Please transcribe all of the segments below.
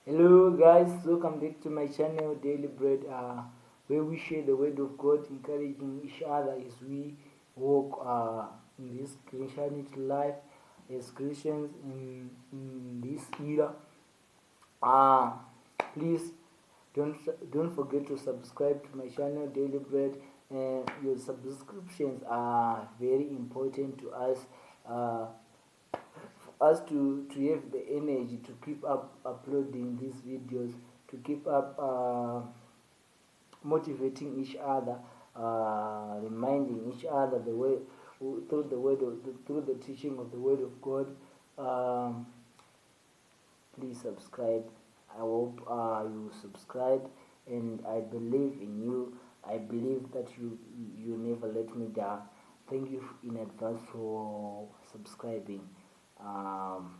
Hello guys, welcome back to my channel Daily Bread, where we share the word of God, encouraging each other as we walk in this Christianity life as Christians in this era. Uh, Please don't forget to subscribe to my channel Daily Bread. Your subscriptions are very important to us. Uh, to have the energy to keep up uploading these videos, to keep up motivating each other, reminding each other the way through through the teaching of the word of God. Please subscribe. I hope you subscribe, and I believe in you. I believe that you never let me down. Thank you in advance for subscribing. um,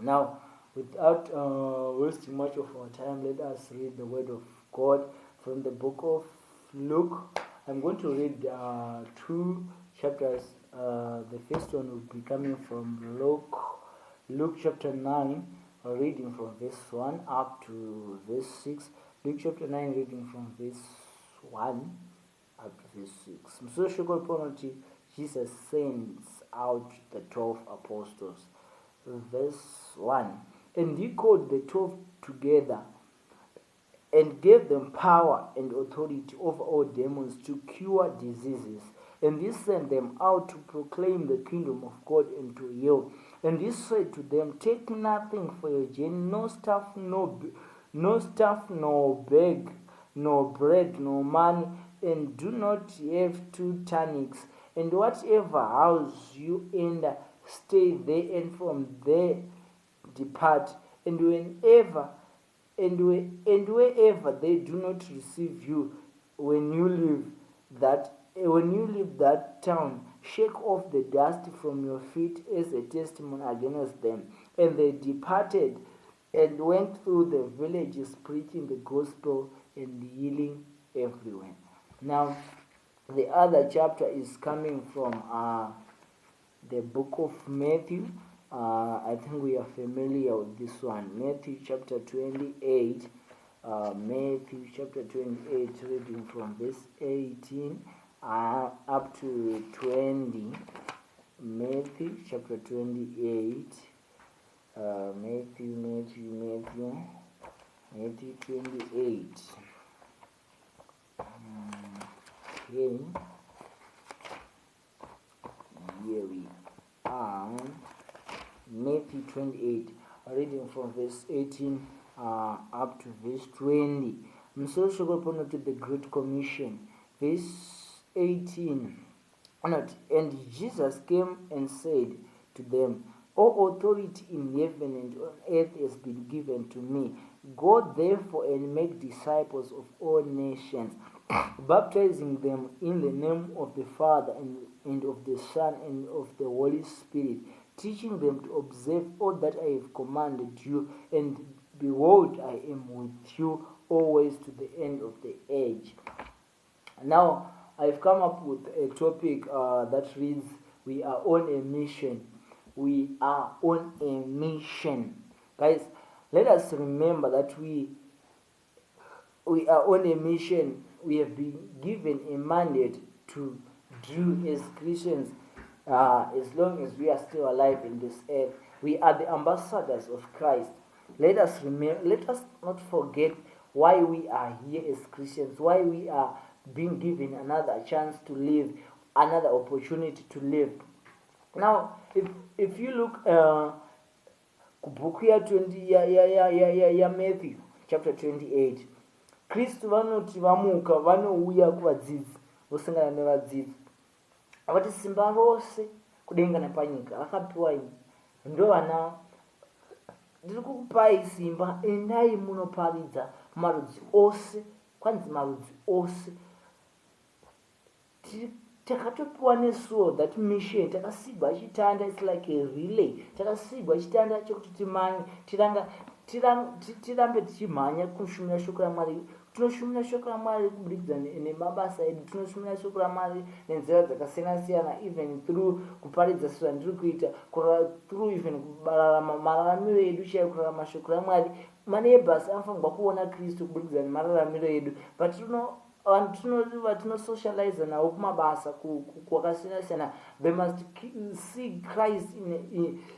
Now, without wasting much of our time, let us read the word of God from the book of Luke. I'm going to read two chapters. The first one will be coming from Luke chapter 9, reading from verse 1 up to verse 6. Luke chapter 9, reading from verse 1 up to verse 6. Msoshoko penalty, Jesus sends out the 12 apostles. Verse 1. And he called the 12 together and gave them power and authority over all demons to cure diseases. And he sent them out to proclaim the kingdom of God and to heal. And he said to them, take nothing for your journey, no staff, no bag, no bread, no money, and do not have 2 tunics. And whatever house you enter, stay there, and from there depart. And wherever they do not receive you, when you leave that town, shake off the dust from your feet as a testimony against them. And they departed and went through the villages preaching the gospel and healing everywhere. Now, the other chapter is coming from the book of Matthew. I think we are familiar with this one. Matthew chapter 28. Matthew chapter 28, reading from verse 18 up to 20. Matthew chapter 28. Matthew 28. Okay. Here we are. Matthew 28, reading from verse 18 up to verse 20. Msoshoko to the Great Commission. Verse 18. And Jesus came and said to them, all authority in heaven and on earth has been given to me. Go therefore and make disciples of all nations, baptizing them in the name of the Father and of the Son and of the Holy Spirit, teaching them to observe all that I have commanded you, and behold, I am with you always to the end of the age. Now, I've come up with a topic that reads, we are on a mission. We are on a mission. Guys, let us remember that we are on a mission. We have been given a mandate to do as Christians as long as we are still alive in this earth. We are the ambassadors of Christ. Let us not forget why we are here as Christians, why we are being given another chance to live, another opportunity to live. Now, if you look book ya 20 ya Matthew chapter 28, Kristu vanoti vamuka vanouya kuvadzidzi vosangana nevadzidzi avati simba rose kudenga nepanyika akapiwa ini, ndo vana ndiri kukupai simba, endai munoparidza marudzi ose, kwanzi marudzi ose. Takatopiwa nesuwo that mission, takasigwa chitanda, it's like a relay. Takasigwa chitanda chokuti timanye tirambe tichimhanya kushumira shoko raMwari, tinoshumira shoko raMwari kubudikidza nemabasa edu, tinoshumira shoko raMwari nenzira dzakasiyana-siyana, even through kuparidza sezvandiri kuita, through even kurarama mararamiro edu chaiwo, kurarama shoko raMwari. Maneighbors anofanirwa kuona Kristu kubudikidza nemararamiro edu. But vatinosocialize navo kumabasa kwakasiyana-siyana, they must see Christ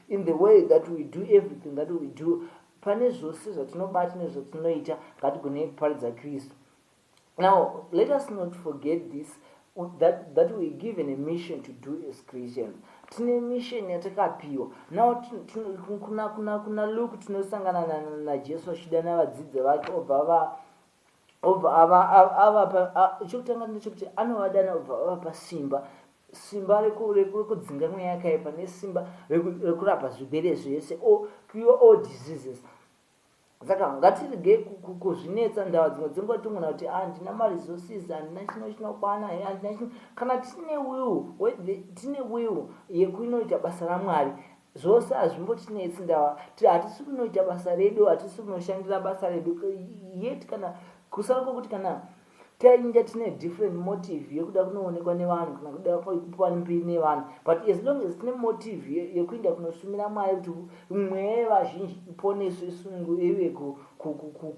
in the way that we do everything that we do. Pane zvose zvatinobata nezvatinoita, ngatigone kuparidza Kristu. Now, let us not forget this, that we given a mission to do as Christians. Tine mission yatakapiwa. Now, kuna Luke tinosangana naJesu achida navadzidzi vake chokutanga ndechekuti anovadana obva avapa simba rekudzinga mweya yakaipa nesimba rekurapa zvirwere zvese, cure all diseases. Saka ngatirege kuzvinetsa ndava dzimwe dzenguva tingona kuti handina maresources, handina chinokwana, kana tine will yekuinoita basa raMwari, zvose hazvimbotinetsi ndava. Hatisi kunoita basa redu, hatisi kunoshandira basa redu, yet kana kusara kwokuti kana tainja tine different motive yekuda kunoonekwa nevanhu kana kuda kupiwa mbiri nevanhu, but as long as tine motive yekuinda kunoshumira Mwari kuti mweya vazhinji iponeswe sungu ive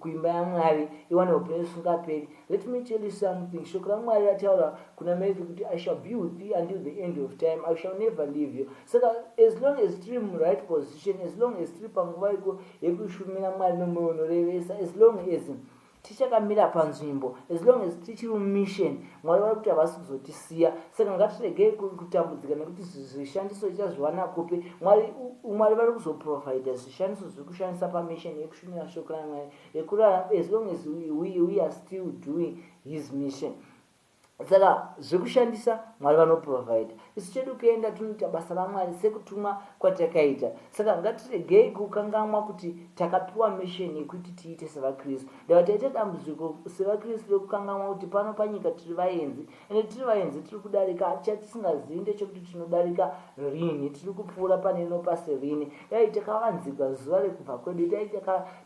kuimba yaMwari iwane upenyu usingaperi. Let me tell you something. Shoko raMwari rataura kuna Mary kuti I shall be with thee until the end of time, I shall never leave you. Saka as long as tiri mu right position, as long as tiri panguva yekushumira Mwari nomwoyo unorevesa, as long as tichakamira panzvimbo, as long as tichiri mumission, Mwari vari kuti havasi kuzotisiya. Saka ngatirege kutambudzika nekuti zvishandiso tichazviwana kupi. Mwari vari kuzoprovide zvishandiso zvekushandisa pamission yekushumira shoko raMwari yekurarama, as long as we are still doing his mission. Saka zvekushandisa Mwari vanoprovide. Isu chedu kuenda tunoita basa raMwari sekutumwa kwatakaita. Saka ngatiregei kukangamwa kuti takapiwa mission yekuti tiite sevaKristu. Ndava taita dambudziko sevaKristu rekukangamwa kuti pano panyika tiri vaenzi, ende tiri vaenzi tiri kudarika, chatisingazivi ndechekuti tinodarika rini, tiri kupfuura pane inopasi rini. Dai takavanzika zuva rekubva kwedu, dai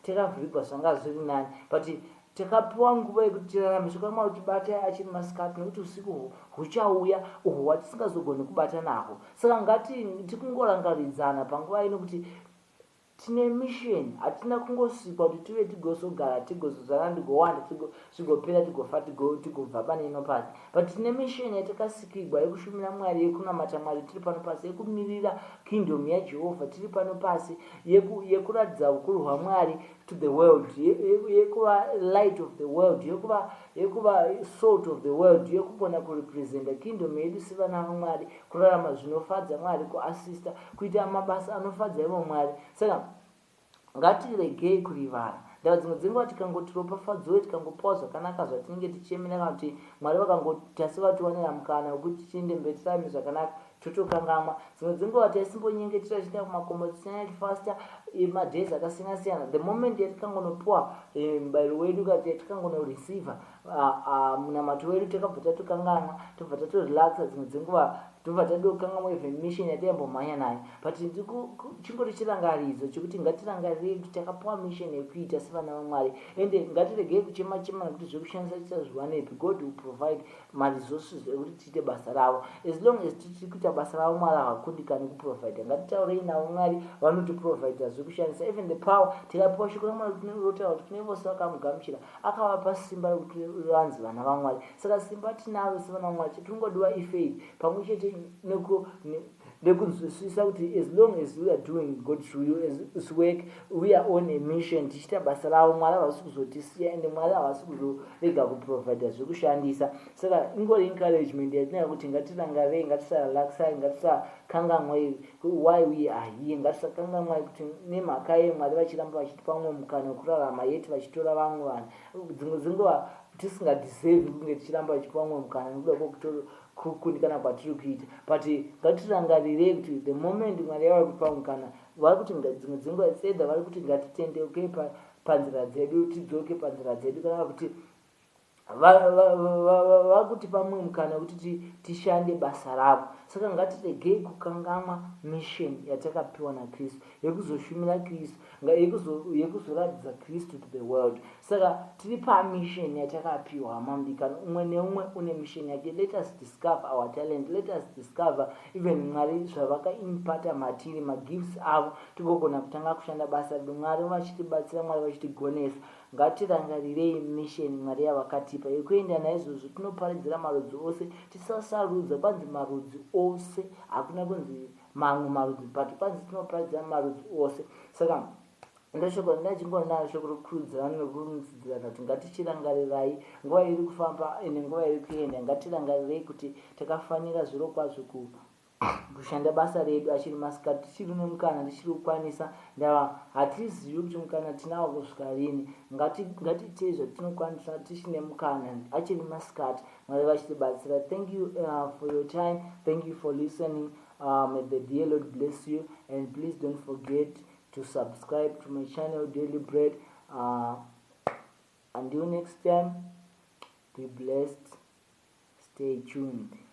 takavhurigwa zvanga zviri nani, but takapiwa nguva yekuti tirarame. Shoko raMwari kuti achiri masikati nekuti usiku huchauya uhwo hwatisingazogoni kubata nahwo. Saka ngati tikungorangaridzana panguva ino kuti tine mission, hatina kungosikwa kuti tive tigozogara tigozozana ndigowanda tigopera tigofa tigobva pane inopasi, but tine mission yatakasikirwa yekushumira Mwari, yekunamata Mwari tiri pano pasi, yekumirira kingdom yaJehovha tiri pano pasi, yekuratidza ukuru hwaMwari to the world, yekuva light of the world, yekuva salt of the world, yekugona kurepresenta kingdom yedu sevana vaMwari, kurarama zvinofadza Mwari, kuasista kuita mabasa anofadza ivo Mwari. Saka ngatiregei kurivara. Ndava dzimwe dzenguva tikangotiropafadzwe, tikangopawo zvakanaka zvatinenge tichiemera kuti Mwari vakangotasi vatiwanira mukana wekuti tiende mberi tirarame zvakanaka, totokangamwa. Dzimwe dzenguva taisimbonyengetera tichienda kumakomo tichinyanya tifasta madhezi akasiyana-siyana. The moment yatikangonopiwa mubayiro wedu kati yatikangonoreceiva munamato wedu, takabva tatokangamwa, tobva tatorelaxa. Dzimwe dzenguva tobva tadokangamwa even mission yataimbomhanya nayo. But chingori chirangaridzo chokuti ngatirangarirei kuti takapiwa mission yekuita sevana vaMwari, ende ngatiregei kuchema-chema nekuti zvekushandisa tichazviwanepi. God will provide maresources ekuti tiite basa ravo. As long as tiri kuita basa ravo, Mwari havakundikani kuprovide. Ngatitaurei navo Mwari vanotiprovide zvekushandisa. Even the power tikapiwa shoko raMwari rotaura kuti kune vose vakamugamuchira akavapa simba rekuti vanzi vana vaMwari. Saka simba tinaro sevana vaMwari, chitingodiwa ifaith pamwe chete nekunzwisisa kuti as long as we are doing God's will, as work, we are on a mission, tichita basa ravo, Mwari havasi kuzotisiya, ende Mwari havasi kuzorega kuprovide zvekushandisa. Saka ingori encouragement yatinayo kuti ngatirangarei, ngatisarelaxai, ngatisakangamwa why we are here, ngatisakangamwa kuti nemhaka yeMwari vachiramba vachitipa mumwe mukana wekurarama, yeti vachitora vamwe vanhu. Dzimwe dzenguva tisingadeserve kunge tichiramba vachipiwa mumwe mukana nekuda kukundikana kwatiri kuita, but ngatirangarirei kuti the moment Mwari yavari kupa mukana, vari kuti dzimwe dzenguva sedza vari kuti ngatitendeuke panzira dzedu, tidzoke panzira dzedu, kana kuti vari kutipa mumwe mukana wekuti tishande basa ravo. saka ngatiregei kukanganwa mission yatakapiwa naKristu yekuzoshumira Kristu yekuzoratidza Kristu to the world. Saka tiri pamission yatakapiwa hamambikana, umwe neumwe une mission yake. Let us discover our talent, let us discover even Mwari zvavakaimpata matiri magifts avo tigogona kutanga kushanda basa redu. Mwari vachitibatsira, Mwari vachitigonesa. Ngatirangarirei mission Mwari yavakatipa yekuenda naizvozvo tinoparidzira marudzi ose, tisasarudza. Kwanzi marudzi ose, hakuna kunzi mamwe marudzi, but kwanzi tinoparidzira marudzi ose. Saka ndashoko ndachingonaro shoko rokurudzirana nekurumisidzirana kuti ngatichirangarirai nguva iri kufamba ine nguva iri kuenda. Ngatirangarirei kuti takafanira zviro kwazvo kushanda basa redu achiri masikati, tichiri nemukana, tichiri kukwanisa. Ndava hatizivi kuti mukana tinawo kusvika rini. Ngatiitei zvatinokwanisa tichine mukana achiri masikati, Mwari vachitibatsira. Thank you for your time. Thank you for listening. May the dear Lord bless you, and please don't forget to subscribe to my channel Daily Bread. Until next time, be blessed, stay tuned.